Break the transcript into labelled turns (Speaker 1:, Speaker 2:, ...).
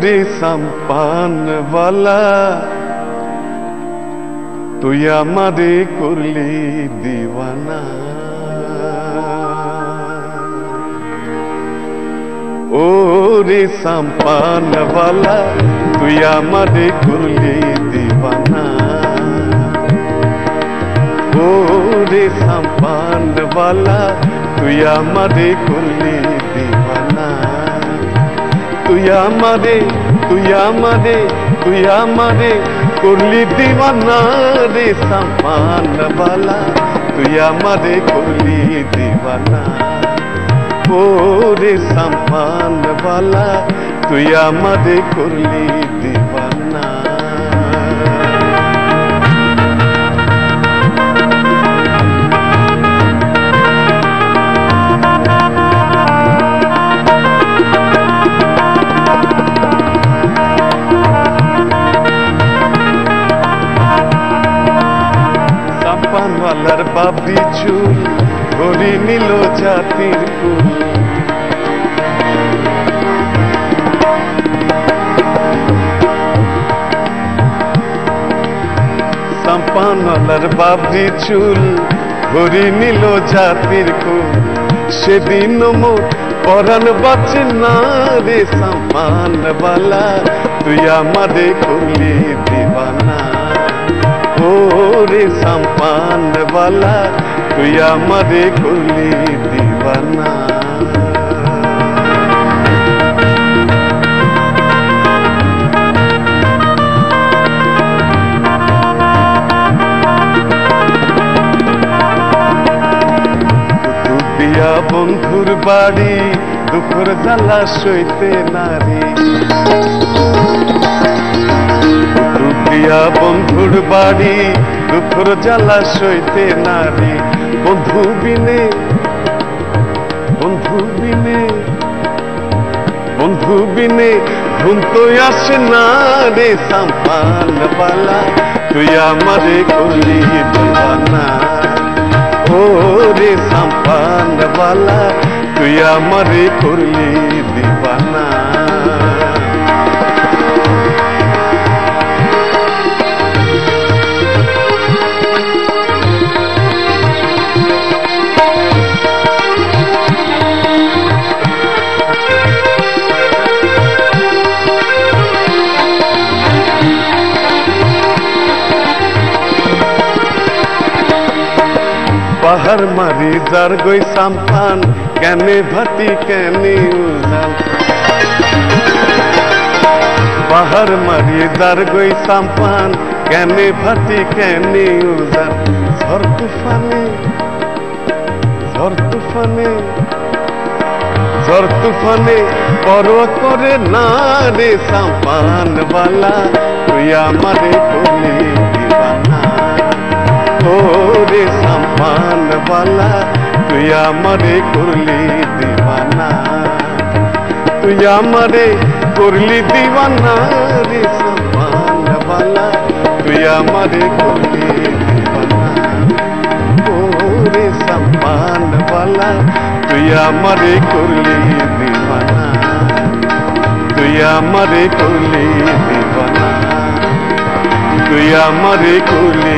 Speaker 1: রে সাম্পান वाला তুই আমারে করলি দিওয়ানা ও রে সাম্পান वाला তুই আমারে করলি দিওয়ানা ও রে সাম্পান वाला তুই আমারে করলি দিওয়ানা তুই আমারে করলি দিওয়ানা রে সাম্পান वाला তুই আমারে করলি দিওয়ানা ও রে সাম্পান वाला তুই আমারে করলি দিওয়ানা সাম্পানওয়ালার বাবরি চুল ধরে নিল জাতির কুল সাম্পানওয়ালার বাবরি চুল ধরে নিল জাতির কুল সেদিন মোর পরাণ বাঁচে না রে সাম্পান वाला তুই আমারে করলি দিওয়ানা ও রে সাম্পান वाला তুই আমারে করলি দিওয়ানা কুতুবিয়া বন্ধুর বাড়ি দুঃখর জ্বালা সইতে নারী কুতুবিয়া বন্ধুর বাড়ি দুঃখর জ্বালা সইতে নারী বন্ধু বিনে ঘুম তো আসে না রে সাম্পান वाला তুই আমারে করলি দিওয়ানা ও রে সাম্পান वाला তুই আমারে করলি দিওয়ানা বাহার মারি যার গই সাম্পান কেনে ভাতি কেনে উজাল বাহার মারি যার গই সাম্পান কেনে ভাতি কেনে উজাল ঝড় তুফানে পরোয়া করে না রে সাম্পান वाला তুই আমারে করলি দিওয়ানা ও রে সাম্পান वाला তুই আমারে করলি দিওয়ানা তুই আমারে করলি দিওয়ানা রে সাম্পান वाला তুই আমারে করলি দিওয়ানা ও রে সাম্পান वाला তুই আমারে করলি দিওয়ানা তুই আমারে করলি দিওয়ানা তুই আমারে করলি